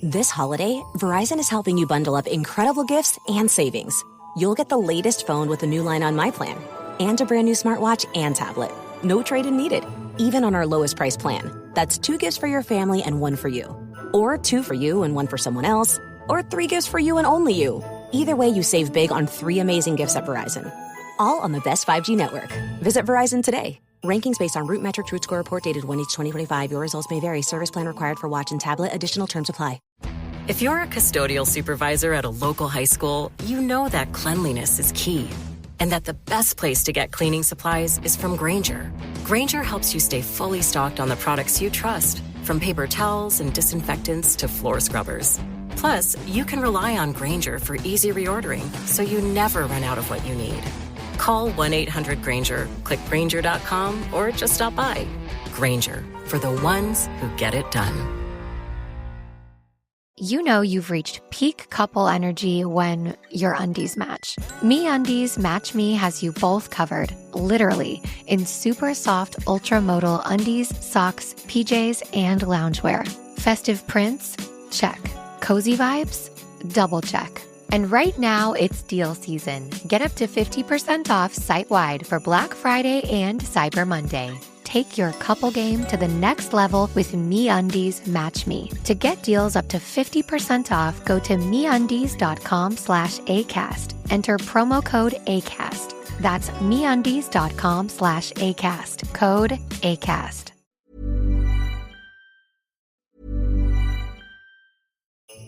This holiday, Verizon is helping you bundle up incredible gifts and savings. You'll get the latest phone with a new line on My Plan and a brand new smartwatch and tablet. No trade-in needed, even on our lowest price plan. That's 2 gifts for your family and 1 for you. Or 2 for you and 1 for someone else. Or 3 gifts for you and only you. Either way, you save big on 3 amazing gifts at Verizon. All on the best 5G network. Visit Verizon today. Rankings based on Root Metric Root Score report dated 1/8/2025. Your results may vary. Service plan required for watch and tablet. Additional terms apply. If you're a custodial supervisor at a local high school, you know that cleanliness is key. And that the best place to get cleaning supplies is from Grainger. Grainger helps you stay fully stocked on the products you trust, from paper towels and disinfectants to floor scrubbers. Plus, you can rely on Grainger for easy reordering, so you never run out of what you need. Call 1-800-GRAINGER, click Grainger.com, or just stop by. Grainger, for the ones who get it done. You know you've reached peak couple energy when your undies match. MeUndies Match Me has you both covered, literally, in super soft ultra-modal undies, socks, PJs, and loungewear. Festive prints? Check. Cozy vibes? Double check. And right now, it's deal season. Get up to 50% off site-wide for Black Friday and Cyber Monday. Take your couple game to the next level with MeUndies Match Me. To get deals up to 50% off, go to MeUndies.com/ACAST. Enter promo code ACAST. That's MeUndies.com/ACAST. Code ACAST.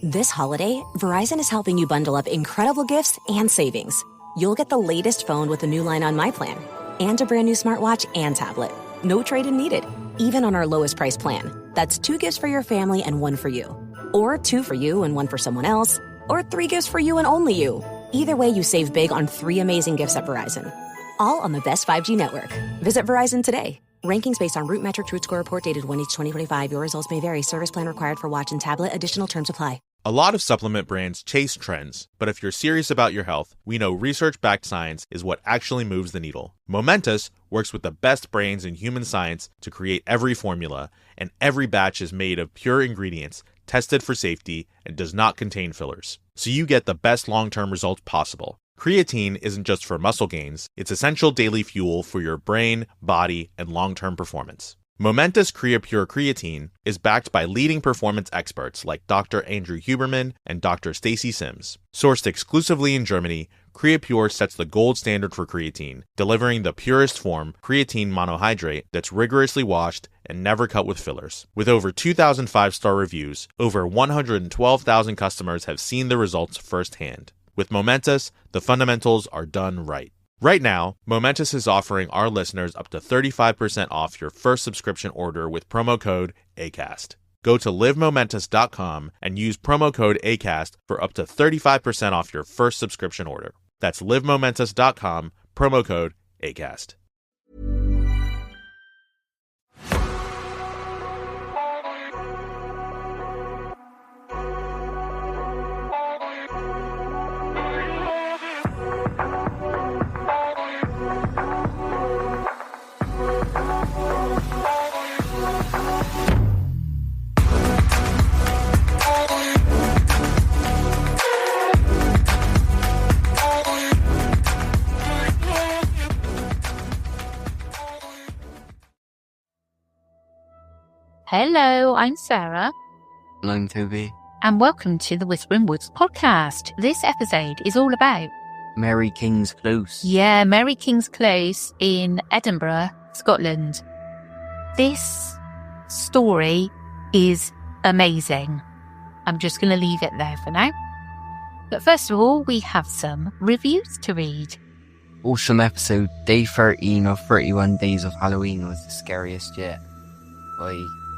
This holiday, Verizon is helping you bundle up incredible gifts and savings. You'll get the latest phone with a new line on My Plan and a brand new smartwatch and tablet. No trade-in needed, even on our lowest price plan. That's 2 gifts for your family and 1 for you. Or 2 for you and 1 for someone else. Or 3 gifts for you and only you. Either way, you save big on 3 amazing gifts at Verizon. All on the best 5G network. Visit Verizon today. Rankings based on Root Metric Root Score report dated 1/8/2025. Your results may vary. Service plan required for watch and tablet. Additional terms apply. A lot of supplement brands chase trends, but if you're serious about your health, we know research-backed science is what actually moves the needle. Momentus works with the best brains in human science to create every formula, and every batch is made of pure ingredients, tested for safety, and does not contain fillers. So you get the best long-term results possible. Creatine isn't just for muscle gains, it's essential daily fuel for your brain, body, and long-term performance. Momentous CreaPure Creatine is backed by leading performance experts like Dr. Andrew Huberman and Dr. Stacy Sims. Sourced exclusively in Germany, CreaPure sets the gold standard for creatine, delivering the purest form, creatine monohydrate, that's rigorously washed and never cut with fillers. With over 2,000 5-star reviews, over 112,000 customers have seen the results firsthand. With Momentous, the fundamentals are done right. Right now, Momentous is offering our listeners up to 35% off your first subscription order with promo code ACAST. Go to livemomentous.com and use promo code ACAST for up to 35% off your first subscription order. That's livemomentous.com, promo code ACAST. Hello, I'm Sarah. And I'm Toby. And welcome to the Whispering Woods podcast. This episode is all about Mary King's Close. Yeah, Mary King's Close in Edinburgh, Scotland. This story is amazing. I'm just going to leave it there for now. But first of all, we have some reviews to read. Awesome episode. Day 13 of 31 Days of Halloween was the scariest yet.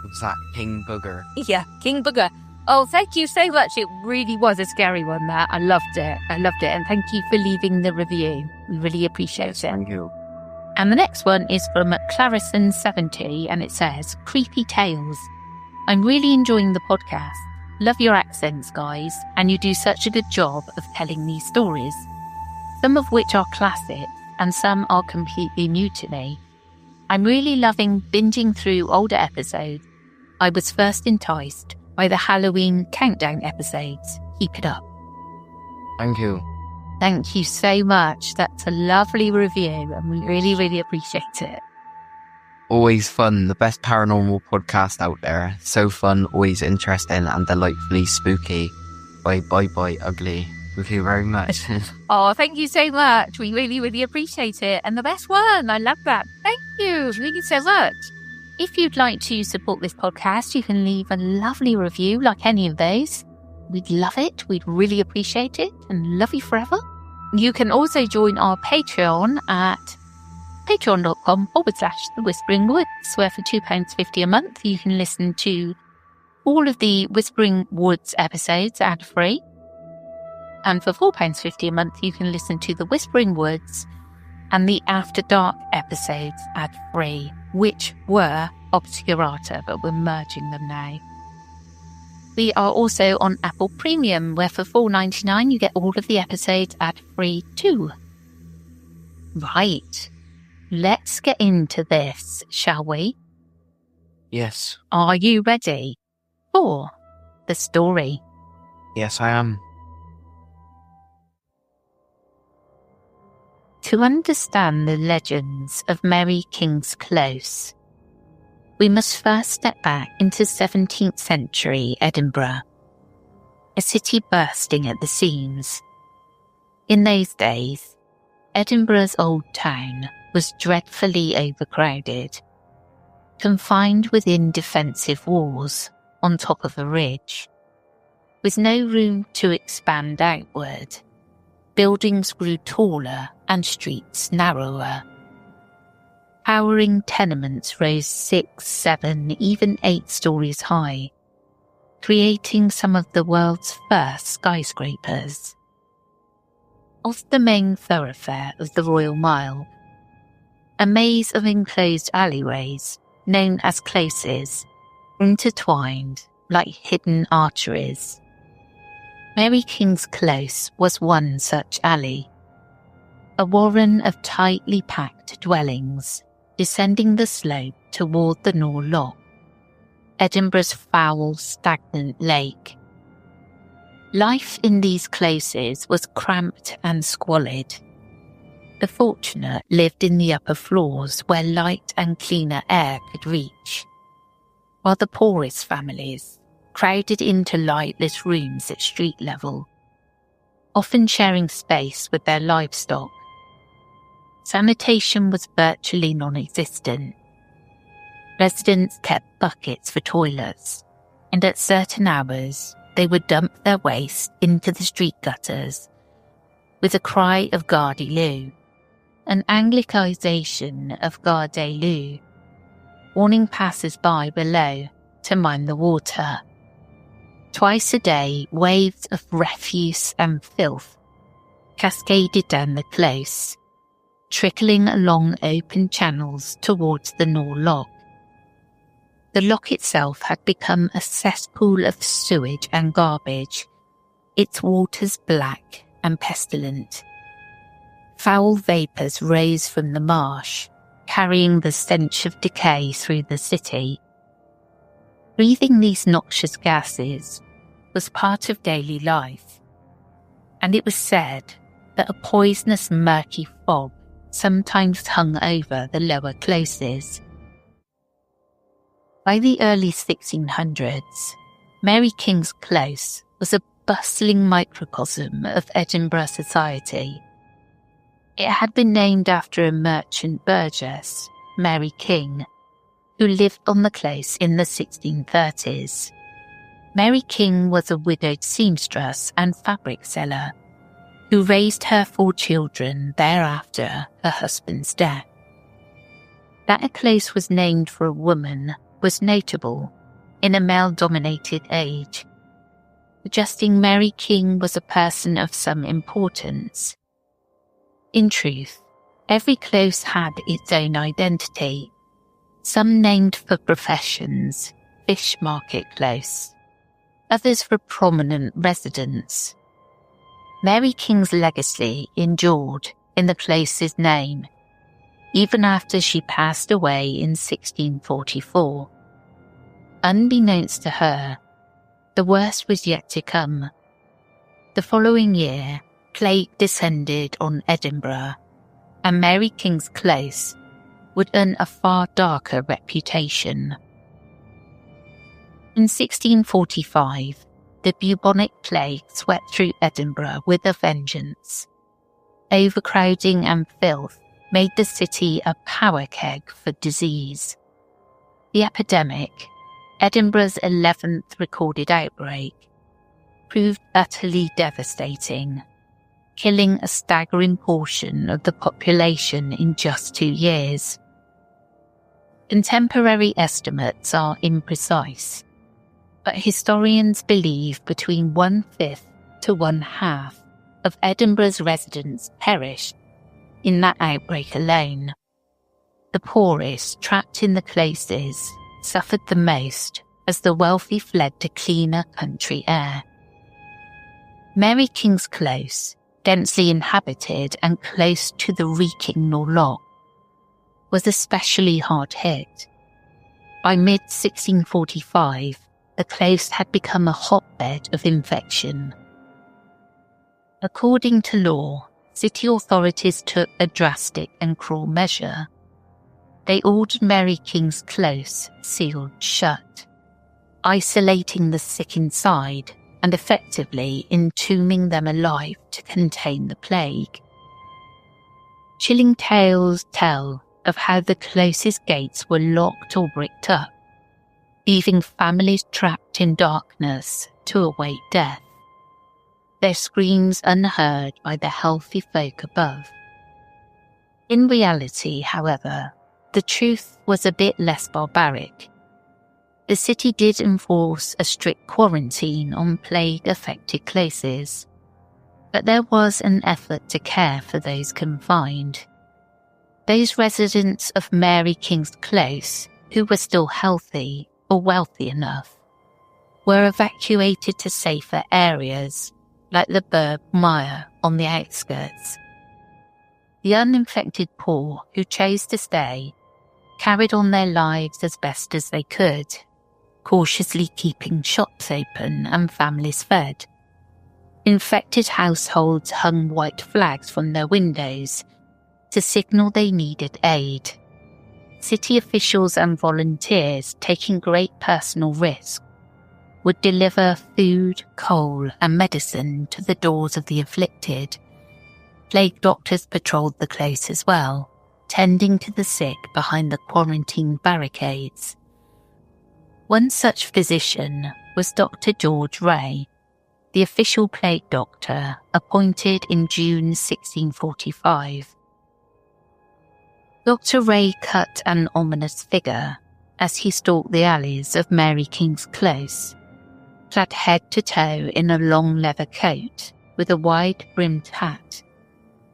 Was that King Booger? Yeah, King Booger. Oh, thank you so much. It really was a scary one, that. I loved it. And thank you for leaving the review. We really appreciate it. Thank you. And the next one is from Clarison70, and it says, Creepy Tales. I'm really enjoying the podcast. Love your accents, guys, and you do such a good job of telling these stories, some of which are classic and some are completely new to me. I'm really loving binging through older episodes. I was first enticed by the Halloween countdown episodes. Keep it up. Thank you. Thank you so much. That's a lovely review and we really, really appreciate it. Always fun. The best paranormal podcast out there. So fun, always interesting and delightfully spooky. Bye ugly. Thank you very much. Oh, thank you so much. We really, really appreciate it. And the best one. I love that. Thank you. Thank you so much. If you'd like to support this podcast, you can leave a lovely review like any of those. We'd love it. We'd really appreciate it and love you forever. You can also join our Patreon at patreon.com/The Whispering Woods, where for £2.50 a month, you can listen to all of the Whispering Woods episodes ad-free. And for £4.50 a month, you can listen to the Whispering Woods and the After Dark episodes ad-free, which were obscurata, but we're merging them now. We are also on Apple Premium, where for $4.99 you get all of the episodes ad-free too. Right, let's get into this, shall we? Yes. Are you ready for the story? Yes, I am. To understand the legends of Mary King's Close, we must first step back into 17th century Edinburgh, a city bursting at the seams. In those days, Edinburgh's old town was dreadfully overcrowded, confined within defensive walls on top of a ridge. With no room to expand outward, buildings grew taller and streets narrower. Towering tenements rose 6, 7, even 8 stories high, creating some of the world's first skyscrapers. Off the main thoroughfare of the Royal Mile, a maze of enclosed alleyways, known as closes, intertwined like hidden arteries. Mary King's Close was one such alley, a warren of tightly packed dwellings descending the slope toward the Nor Loch, Edinburgh's foul, stagnant lake. Life in these closes was cramped and squalid. The fortunate lived in the upper floors where light and cleaner air could reach, while the poorest families crowded into lightless rooms at street level, often sharing space with their livestock. Sanitation was virtually non-existent. Residents kept buckets for toilets, and at certain hours they would dump their waste into the street gutters with a cry of Gardy Lou, an Anglicisation of Garde Lou, warning passers-by below to mind the water. Twice a day, waves of refuse and filth cascaded down the close, trickling along open channels towards the Nor Loch. The loch itself had become a cesspool of sewage and garbage, its waters black and pestilent. Foul vapours rose from the marsh, carrying the stench of decay through the city. Breathing these noxious gases was part of daily life, and it was said that a poisonous murky fog sometimes hung over the lower closes. By the early 1600s, Mary King's Close was a bustling microcosm of Edinburgh society. It had been named after a merchant burgess, Mary King, who lived on the close in the 1630s. Mary King was a widowed seamstress and fabric seller who raised her 4 children thereafter her husband's death. That a close was named for a woman was notable in a male-dominated age, suggesting Mary King was a person of some importance. In truth, every close had its own identity, some named for professions, Fish Market Close, others for prominent residents. Mary King's legacy endured in the close's name, even after she passed away in 1644. Unbeknownst to her, the worst was yet to come. The following year, plague descended on Edinburgh, and Mary King's Close would earn a far darker reputation. In 1645, the bubonic plague swept through Edinburgh with a vengeance. Overcrowding and filth made the city a power keg for disease. The epidemic, Edinburgh's 11th recorded outbreak, proved utterly devastating, killing a staggering portion of the population in just 2 years. Contemporary estimates are imprecise, but historians believe between 1/5 to 1/2 of Edinburgh's residents perished in that outbreak alone. The poorest, trapped in the closes, suffered the most as the wealthy fled to cleaner country air. Mary King's Close, densely inhabited and close to the reeking Norloch, was especially hard hit. By mid-1645, the close had become a hotbed of infection. According to law, city authorities took a drastic and cruel measure. They ordered Mary King's Close sealed shut, isolating the sick inside and effectively entombing them alive to contain the plague. Chilling tales tell of how the Close's gates were locked or bricked up, leaving families trapped in darkness to await death, their screams unheard by the healthy folk above. In reality, however, the truth was a bit less barbaric. The city did enforce a strict quarantine on plague-affected closes, but there was an effort to care for those confined. Those residents of Mary King's Close who were still healthy or wealthy enough were evacuated to safer areas like the Burgh Mire on the outskirts. The uninfected poor who chose to stay carried on their lives as best as they could, cautiously keeping shops open and families fed. Infected households hung white flags from their windows to signal they needed aid. City officials and volunteers, taking great personal risk, would deliver food, coal and medicine to the doors of the afflicted. Plague doctors patrolled the close as well, tending to the sick behind the quarantine barricades. One such physician was Dr. George Ray, the official plague doctor appointed in June 1645. Dr. Ray cut an ominous figure as he stalked the alleys of Mary King's Close, clad head to toe in a long leather coat with a wide-brimmed hat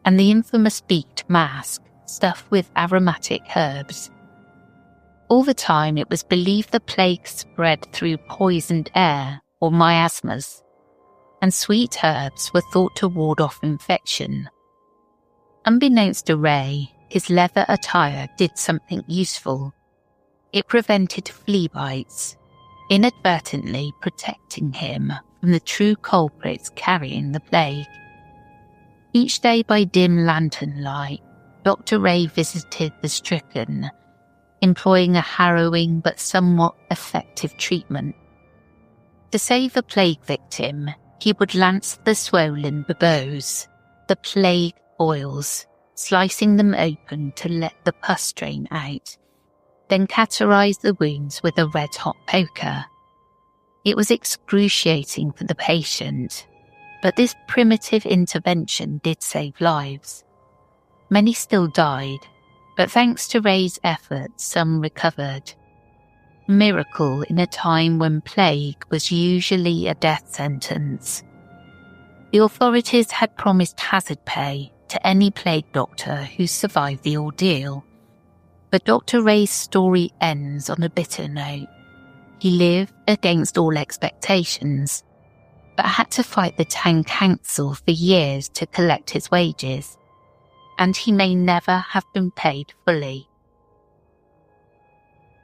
and the infamous beaked mask stuffed with aromatic herbs. All the time it was believed the plague spread through poisoned air or miasmas, and sweet herbs were thought to ward off infection. Unbeknownst to Ray, his leather attire did something useful. It prevented flea bites, inadvertently protecting him from the true culprits carrying the plague. Each day by dim lantern light, Dr. Ray visited the stricken, employing a harrowing but somewhat effective treatment. To save a plague victim, he would lance the swollen buboes, the plague boils, slicing them open to let the pus drain out, then cauterize the wounds with a red-hot poker. It was excruciating for the patient, but this primitive intervention did save lives. Many still died, but thanks to Ray's efforts, some recovered. A miracle in a time when plague was usually a death sentence. The authorities had promised hazard pay to any plague doctor who survived the ordeal, but Dr. Ray's story ends on a bitter note. He lived against all expectations, but had to fight the town council for years to collect his wages, and he may never have been paid fully.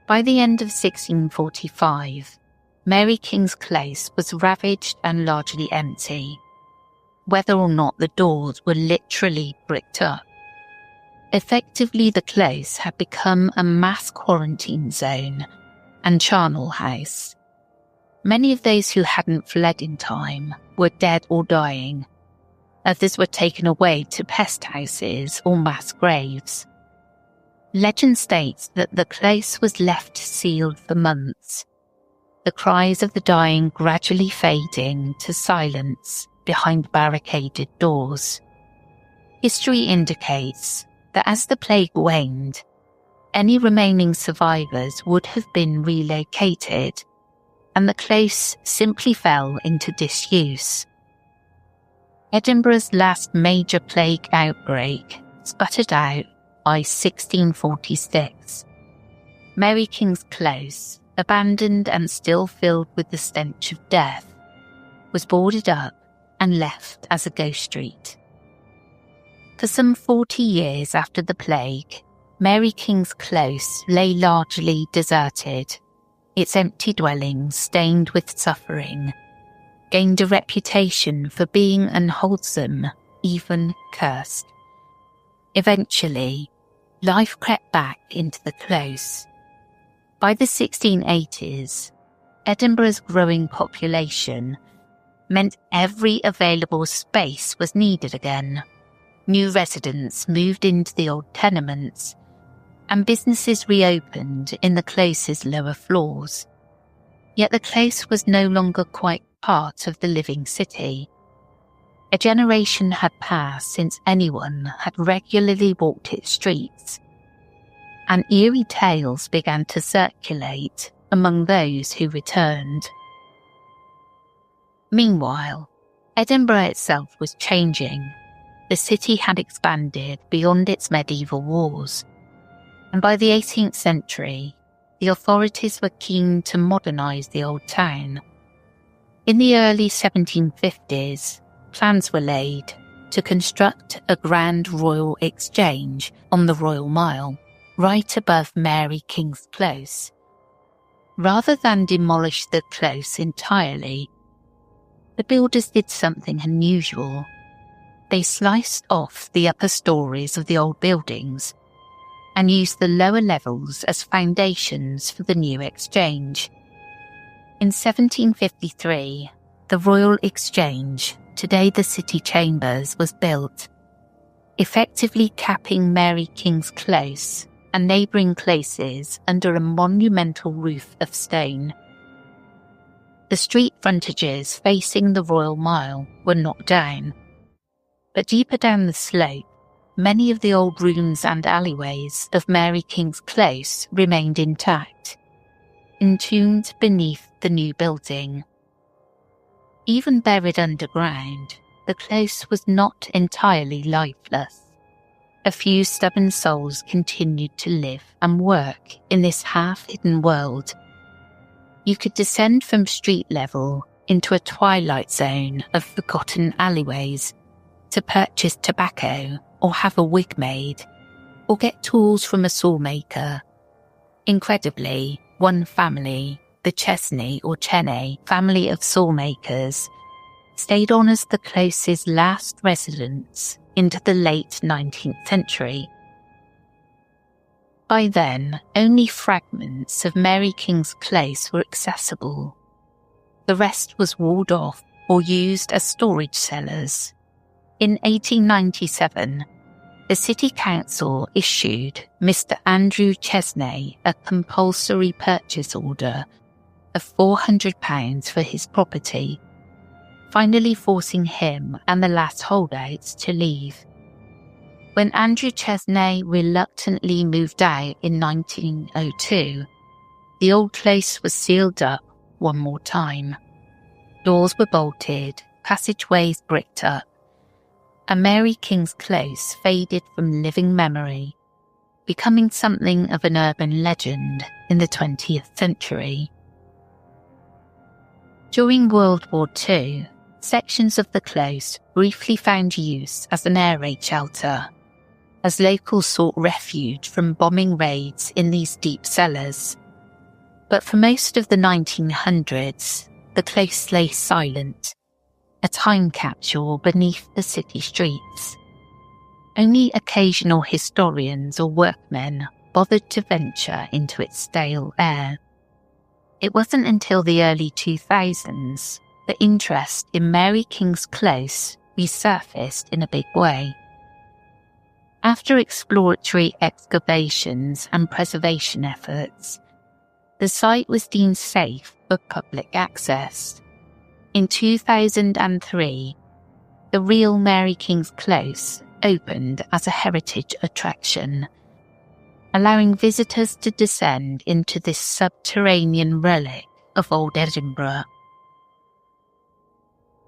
By the end of 1645, Mary King's Close was ravaged and largely empty, whether or not the doors were literally bricked up. Effectively, the close had become a mass quarantine zone and charnel house. Many of those who hadn't fled in time were dead or dying. Others were taken away to pest houses or mass graves. Legend states that the close was left sealed for months, the cries of the dying gradually fading to silence behind barricaded doors. History indicates that as the plague waned, any remaining survivors would have been relocated, and the close simply fell into disuse. Edinburgh's last major plague outbreak sputtered out by 1646. Mary King's Close, abandoned and still filled with the stench of death, was boarded up and left as a ghost street. For some 40 years after the plague, Mary King's Close lay largely deserted. Its empty dwellings, stained with suffering, gained a reputation for being unwholesome, even cursed. Eventually, life crept back into the close. By the 1680s, Edinburgh's growing population meant every available space was needed again. New residents moved into the old tenements, and businesses reopened in the close's lower floors. Yet the close was no longer quite part of the living city. A generation had passed since anyone had regularly walked its streets, and eerie tales began to circulate among those who returned. Meanwhile, Edinburgh itself was changing. The city had expanded beyond its medieval walls, and by the 18th century, the authorities were keen to modernise the old town. In the early 1750s, plans were laid to construct a grand royal exchange on the Royal Mile, right above Mary King's Close. Rather than demolish the close entirely, the builders did something unusual. They sliced off the upper stories of the old buildings and used the lower levels as foundations for the new exchange. In 1753, the Royal Exchange, today the City Chambers, was built, effectively capping Mary King's Close and neighbouring closes under a monumental roof of stone. The street frontages facing the Royal Mile were knocked down, but deeper down the slope, many of the old rooms and alleyways of Mary King's Close remained intact, entombed beneath the new building. Even buried underground, the close was not entirely lifeless. A few stubborn souls continued to live and work in this half-hidden world. You could descend from street level into a twilight zone of forgotten alleyways to purchase tobacco or have a wig made, or get tools from a sawmaker. Incredibly, one family, the Chesney or Cheney family of sawmakers, stayed on as the close's last residents into the late 19th century. By then, only fragments of Mary King's Close were accessible. The rest was walled off or used as storage cellars. In 1897, the City Council issued Mr. Andrew Chesney a compulsory purchase order of £400 for his property, finally forcing him and the last holdouts to leave. When Andrew Chesney reluctantly moved out in 1902, the old close was sealed up one more time. Doors were bolted, passageways bricked up, and Mary King's Close faded from living memory, becoming something of an urban legend in the 20th century. During World War II, sections of the close briefly found use as an air raid shelter, as locals sought refuge from bombing raids in these deep cellars. But for most of the 1900s, the close lay silent, a time capsule beneath the city streets. Only occasional historians or workmen bothered to venture into its stale air. It wasn't until the early 2000s that interest in Mary King's Close resurfaced in a big way. After exploratory excavations and preservation efforts, the site was deemed safe for public access. In 2003, the real Mary King's Close opened as a heritage attraction, allowing visitors to descend into this subterranean relic of old Edinburgh.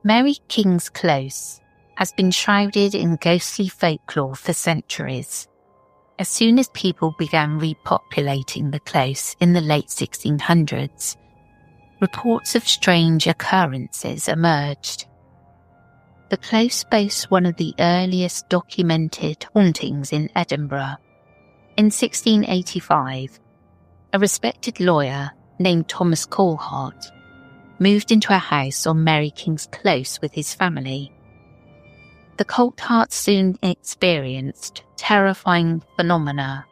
Mary King's Close has been shrouded in ghostly folklore for centuries. As soon as people began repopulating the close in the late 1600s, reports of strange occurrences emerged. The close boasts one of the earliest documented hauntings in Edinburgh. In 1685, a respected lawyer named Thomas Colehart moved into a house on Mary King's Close with his family. The Coltharts soon experienced terrifying phenomena.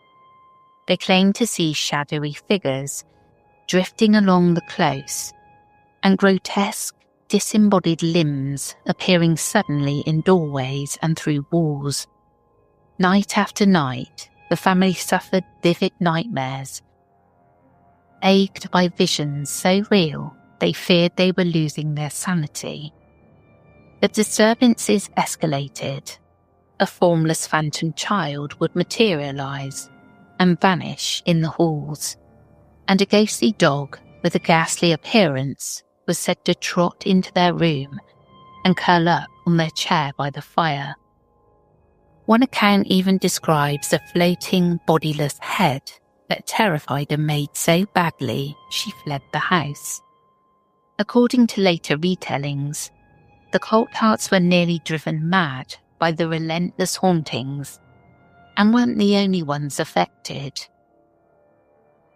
They claimed to see shadowy figures drifting along the close and grotesque, disembodied limbs appearing suddenly in doorways and through walls. Night after night, the family suffered vivid nightmares, plagued by visions so real they feared they were losing their sanity. The disturbances escalated. A formless phantom child would materialise and vanish in the halls, and a ghostly dog with a ghastly appearance was said to trot into their room and curl up on their chair by the fire. One account even describes a floating, bodiless head that terrified a maid so badly she fled the house. According to later retellings, the Coltharts were nearly driven mad by the relentless hauntings and weren't the only ones affected.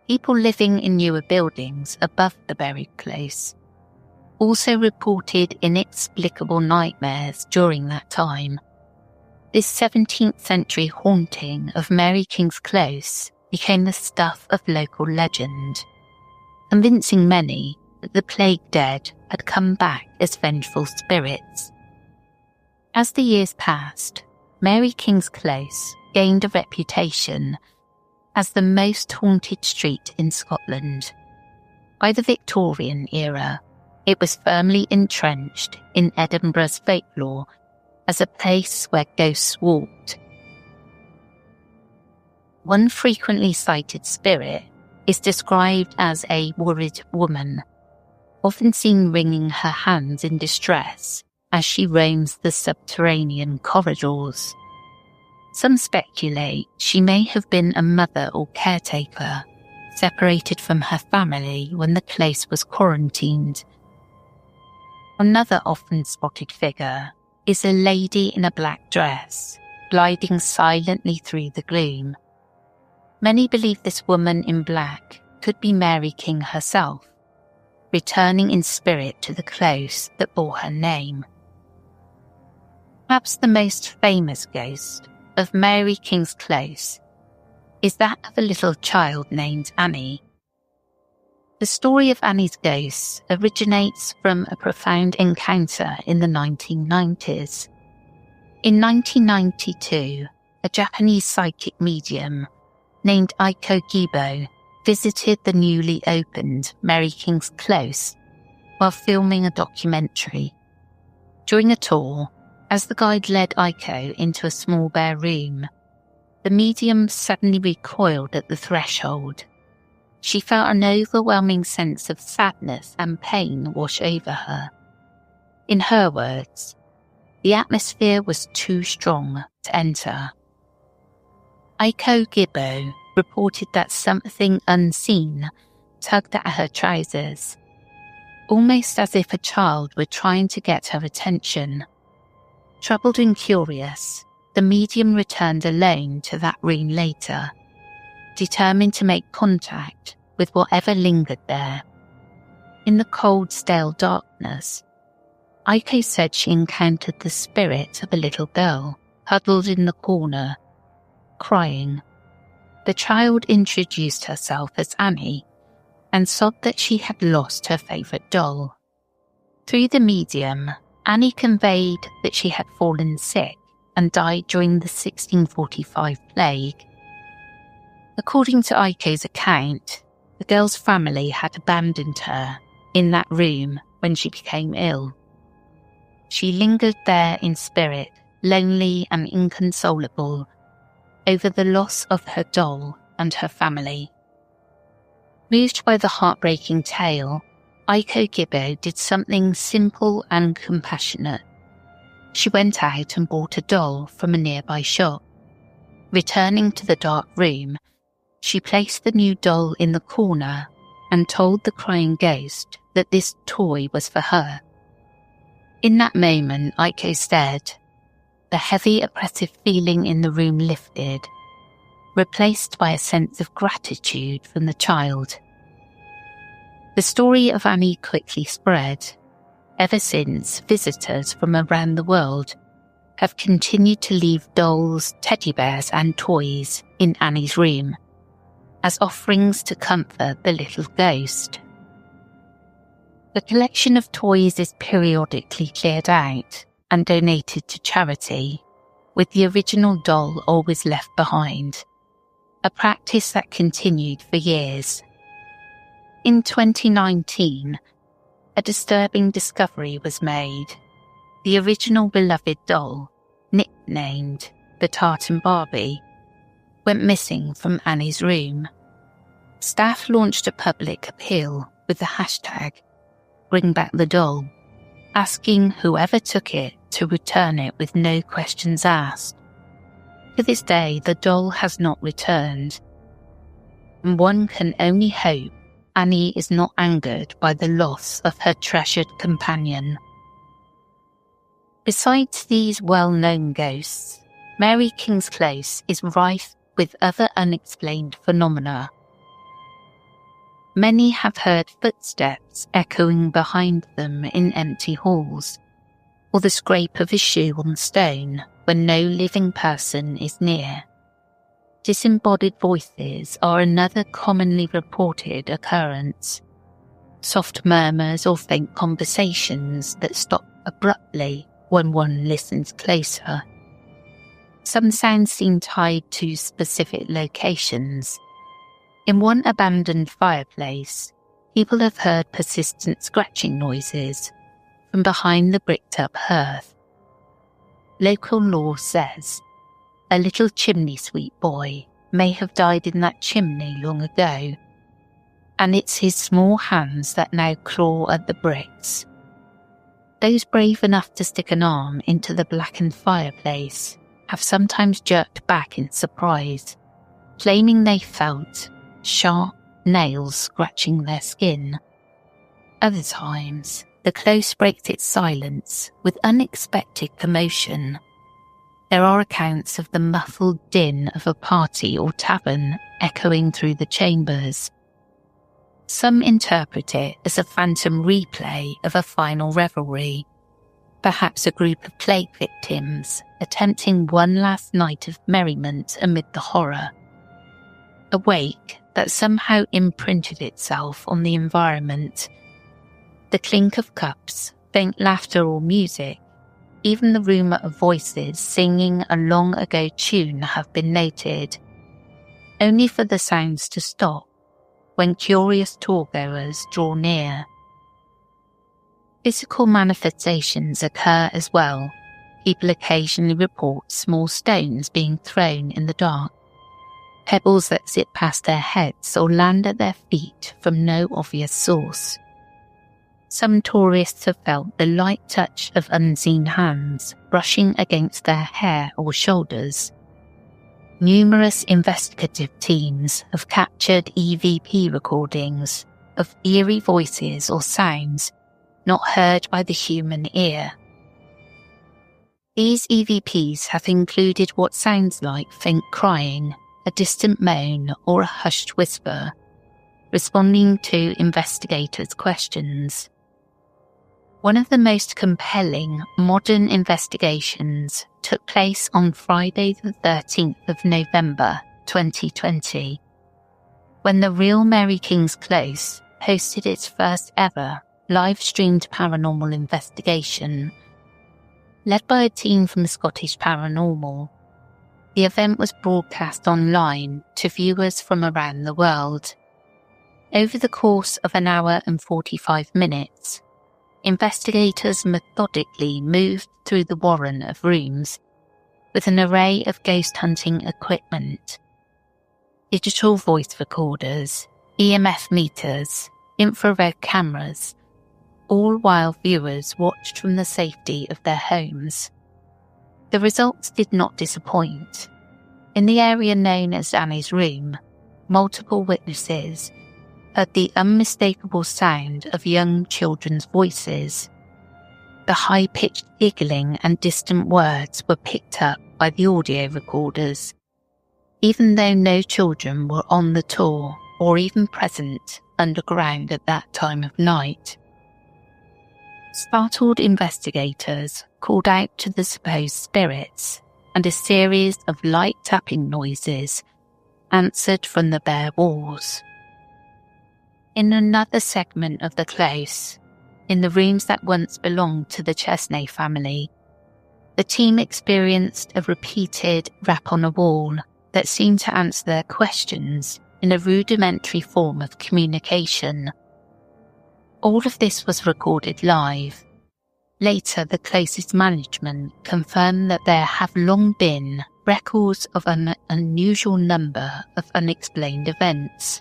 People living in newer buildings above the buried close also reported inexplicable nightmares during that time. This 17th century haunting of Mary King's Close became the stuff of local legend, convincing many that the plague dead had come back as vengeful spirits. As the years passed, Mary King's Close gained a reputation as the most haunted street in Scotland. By the Victorian era, it was firmly entrenched in Edinburgh's folklore as a place where ghosts walked. One frequently cited spirit is described as a worried woman, often seen wringing her hands in distress as she roams the subterranean corridors. Some speculate she may have been a mother or caretaker, separated from her family when the place was quarantined. Another often spotted figure is a lady in a black dress, gliding silently through the gloom. Many believe this woman in black could be Mary King herself, returning in spirit to the close that bore her name. Perhaps the most famous ghost of Mary King's Close is that of a little child named Annie. The story of Annie's ghost originates from a profound encounter in the 1990s. In 1992, a Japanese psychic medium named Aiko Gibo visited the newly opened Mary King's Close while filming a documentary. During a tour, as the guide led Aiko into a small bare room, the medium suddenly recoiled at the threshold. She felt an overwhelming sense of sadness and pain wash over her. In her words, the atmosphere was too strong to enter. Aiko Gibo reported that something unseen tugged at her trousers, almost as if a child were trying to get her attention. Troubled and curious, the medium returned alone to that room later, determined to make contact with whatever lingered there. In the cold, stale darkness, Aiko said she encountered the spirit of a little girl huddled in the corner, crying. The child introduced herself as Annie and sobbed that she had lost her favourite doll. Through the medium, Annie conveyed that she had fallen sick and died during the 1645 plague. According to Aiko's account, the girl's family had abandoned her in that room when she became ill. She lingered there in spirit, lonely and inconsolable, over the loss of her doll and her family. Moved by the heartbreaking tale, Aiko Gibbo did something simple and compassionate. She went out and bought a doll from a nearby shop. Returning to the dark room, she placed the new doll in the corner and told the crying ghost that this toy was for her. In that moment, Aiko said, the heavy oppressive feeling in the room lifted, replaced by a sense of gratitude from the child. The story of Annie quickly spread. Ever since, visitors from around the world have continued to leave dolls, teddy bears and toys in Annie's room as offerings to comfort the little ghost. The collection of toys is periodically cleared out and donated to charity, with the original doll always left behind, a practice that continued for years. In 2019, a disturbing discovery was made. The original beloved doll, nicknamed the Tartan Barbie, went missing from Annie's room. Staff launched a public appeal with the hashtag Bring Back the Doll, asking whoever took it to return it with no questions asked. To this day, the doll has not returned, and one can only hope Annie is not angered by the loss of her treasured companion. Besides these well-known ghosts, Mary King's Close is rife with other unexplained phenomena. Many have heard footsteps echoing behind them in empty halls, or the scrape of a shoe on stone when no living person is near. Disembodied voices are another commonly reported occurrence. Soft murmurs or faint conversations that stop abruptly when one listens closer. Some sounds seem tied to specific locations. In one abandoned fireplace, people have heard persistent scratching noises from behind the bricked-up hearth. Local lore says a little chimney sweep boy may have died in that chimney long ago, and it's his small hands that now claw at the bricks. Those brave enough to stick an arm into the blackened fireplace have sometimes jerked back in surprise, claiming they felt sharp nails scratching their skin. Other times, the close breaks its silence with unexpected commotion. There are accounts of the muffled din of a party or tavern echoing through the chambers. Some interpret it as a phantom replay of a final revelry, perhaps a group of plague victims attempting one last night of merriment amid the horror. A wake that somehow imprinted itself on the environment. The clink of cups, faint laughter or music, even the rumour of voices singing a long-ago tune have been noted, only for the sounds to stop when curious tour-goers draw near. Physical manifestations occur as well. People occasionally report small stones being thrown in the dark, pebbles that zip past their heads or land at their feet from no obvious source. Some tourists have felt the light touch of unseen hands brushing against their hair or shoulders. Numerous investigative teams have captured EVP recordings of eerie voices or sounds not heard by the human ear. These EVPs have included what sounds like faint crying, a distant moan or a hushed whisper, responding to investigators' questions. One of the most compelling modern investigations took place on Friday the 13th of November 2020, when the Real Mary King's Close hosted its first ever live-streamed paranormal investigation. Led by a team from Scottish Paranormal, the event was broadcast online to viewers from around the world. Over the course of an hour and 45 minutes, investigators methodically moved through the warren of rooms with an array of ghost hunting equipment. Digital voice recorders, EMF meters, infrared cameras, all while viewers watched from the safety of their homes. The results did not disappoint. In the area known as Annie's Room, multiple witnesses heard the unmistakable sound of young children's voices. The high-pitched giggling and distant words were picked up by the audio recorders, even though no children were on the tour or even present underground at that time of night. Startled investigators called out to the supposed spirits, and a series of light tapping noises answered from the bare walls. In another segment of the close, in the rooms that once belonged to the Chesney family, the team experienced a repeated rap on a wall that seemed to answer their questions in a rudimentary form of communication. All of this was recorded live. Later, the closest management confirmed that there have long been records of an unusual number of unexplained events.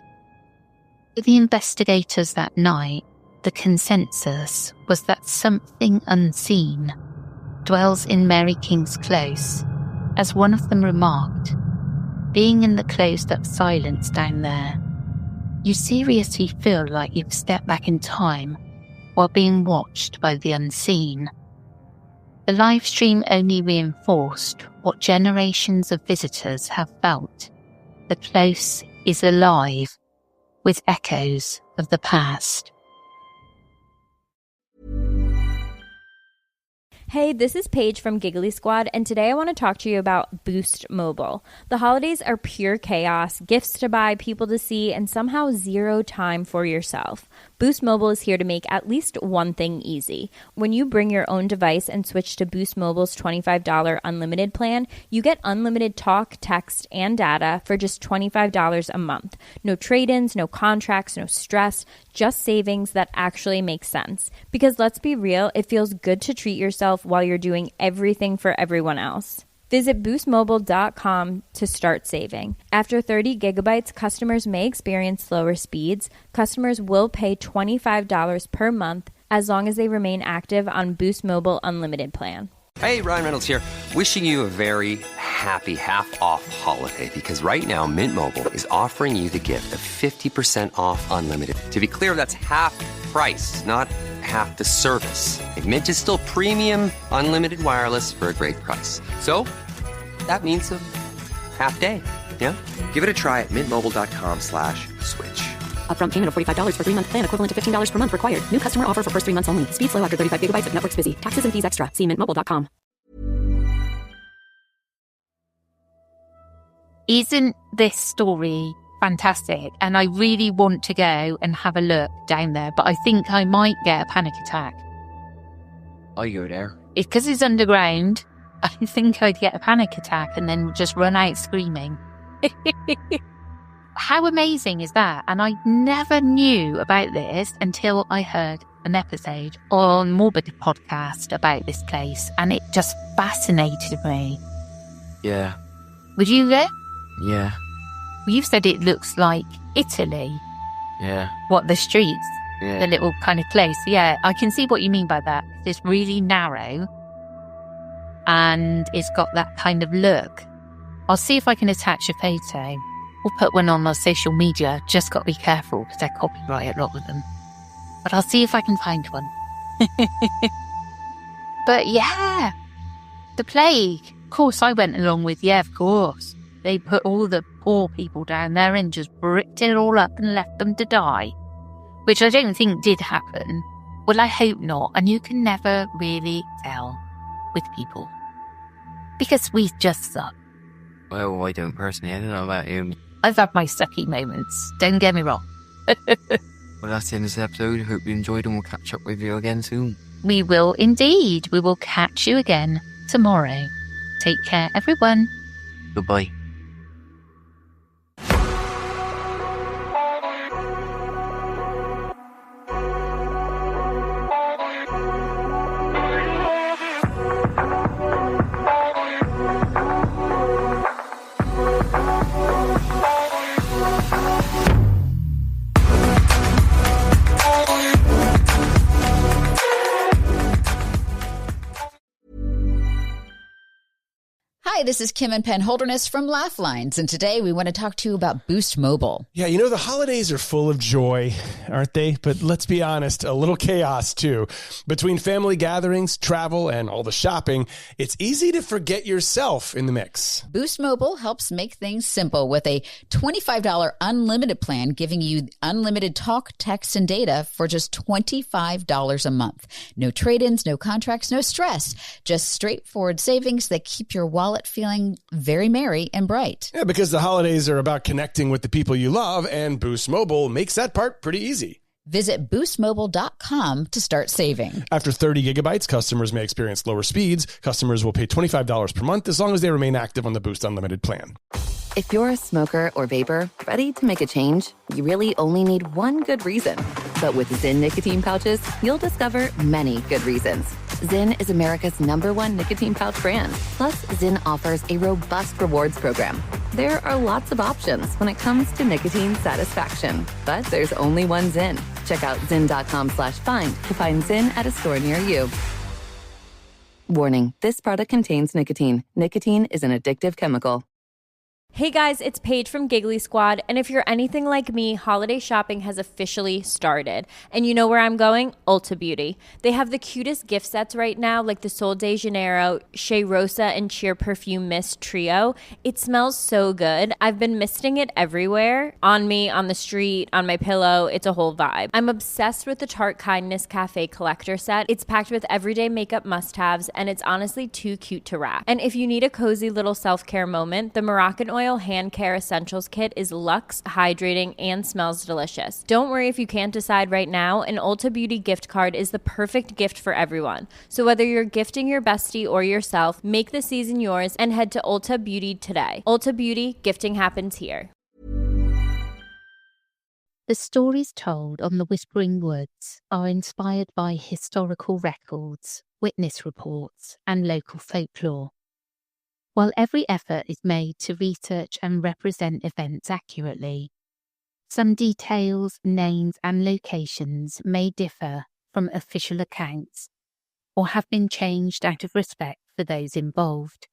For the investigators that night, the consensus was that something unseen dwells in Mary King's Close. As one of them remarked, being in the closed-up silence down there, you seriously feel like you've stepped back in time while being watched by the unseen. The live stream only reinforced what generations of visitors have felt. The Close is alive with echoes of the past. Hey, this is Paige from Giggly Squad, and today I want to talk to you about Boost Mobile. The holidays are pure chaos, gifts to buy, people to see, and somehow zero time for yourself. Boost Mobile is here to make at least one thing easy. When you bring your own device and switch to Boost Mobile's $25 unlimited plan, you get unlimited talk, text, and data for just $25 a month. No trade-ins, no contracts, no stress, just savings that actually make sense. Because let's be real, it feels good to treat yourself while you're doing everything for everyone else. Visit boostmobile.com to start saving. After 30 gigabytes, customers may experience slower speeds. Customers will pay $25 per month as long as they remain active on Boost Mobile Unlimited plan. Hey, Ryan Reynolds here. Wishing you a very happy half-off holiday because right now Mint Mobile is offering you the gift of 50% off unlimited. To be clear, that's half price, not half the service. And Mint is still premium unlimited wireless for a great price. So that means a half day, yeah? Give it a try at mintmobile.com/switch. Upfront payment of $45 for 3-month plan, equivalent to $15 per month required. New customer offer for first 3 months only. Speed slow after 35 gigabytes if network's busy. Taxes and fees extra. See mintmobile.com. Isn't this story fantastic? And I really want to go and have a look down there, but I think I might get a panic attack. I'll go there. Because it's underground, I think I'd get a panic attack and then just run out screaming. How amazing is that? And I never knew about this until I heard an episode on Morbid podcast about this place, and it just fascinated me. Yeah. Would you go? Yeah. Well, you've said it looks like Italy. Yeah. What, the streets? Yeah. The little kind of place. Yeah, I can see what you mean by that. It's really narrow and it's got that kind of look. I'll see if I can attach a photo. We'll put one on our social media. Just got to be careful because they're copyright, a lot of them. But I'll see if I can find one. But yeah, the plague. Of course, I went along with, yeah, of course. they put all the poor people down there and just bricked it all up and left them to die. Which I don't think did happen. Well, I hope not. And you can never really tell with people. Because we just suck. Well, I don't personally. I don't know about you. I've had my sucky moments. Don't get me wrong. Well, that's the end of this episode. Hope you enjoyed and we'll catch up with you again soon. We will indeed. We will catch you again tomorrow. Take care, everyone. Goodbye. Hi, this is Kim and Penn Holderness from Laugh Lines, and today we want to talk to you about Boost Mobile. Yeah, you know, the holidays are full of joy, aren't they? But let's be honest, a little chaos too. Between family gatherings, travel, and all the shopping, it's easy to forget yourself in the mix. Boost Mobile helps make things simple with a $25 unlimited plan, giving you unlimited talk, text, and data for just $25 a month. No trade-ins, no contracts, no stress. Just straightforward savings that keep your wallet feeling very merry and bright. Yeah, because the holidays are about connecting with the people you love, and Boost Mobile makes that part pretty easy. Visit boostmobile.com to start saving. After 30 gigabytes, customers may experience lower speeds. Customers will pay $25 per month as long as they remain active on the Boost Unlimited plan. If you're a smoker or vapor, ready to make a change, you really only need one good reason. But with Zyn nicotine pouches, you'll discover many good reasons. Zyn is America's #1 nicotine pouch brand. Plus, Zyn offers a robust rewards program. There are lots of options when it comes to nicotine satisfaction. But there's only one Zyn. Check out zyn.com/find to find Zyn at a store near you. Warning, this product contains nicotine. Nicotine is an addictive chemical. Hey guys, it's Paige from Giggly Squad, and if you're anything like me, holiday shopping has officially started. And you know where I'm going? Ulta Beauty. They have the cutest gift sets right now, like the Sol de Janeiro, Shea Rosa, and Cheer Perfume Mist Trio. It smells so good. I've been misting it everywhere. On me, on the street, on my pillow. It's a whole vibe. I'm obsessed with the Tarte Kindness Cafe Collector Set. It's packed with everyday makeup must-haves, and it's honestly too cute to wrap. And if you need a cozy little self-care moment, the Moroccan Oil Hand Care Essentials Kit is luxe, hydrating, and smells delicious. Don't worry if you can't decide right now. An Ulta Beauty gift card is the perfect gift for everyone. So whether you're gifting your bestie or yourself, make the season yours and head to Ulta Beauty today. Ulta Beauty, gifting happens here. The stories told on the Whispering Woods are inspired by historical records, witness reports, and local folklore. While every effort is made to research and represent events accurately, some details, names, and locations may differ from official accounts or have been changed out of respect for those involved.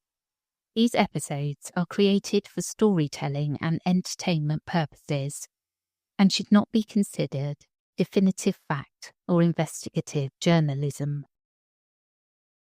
These episodes are created for storytelling and entertainment purposes and should not be considered definitive fact or investigative journalism.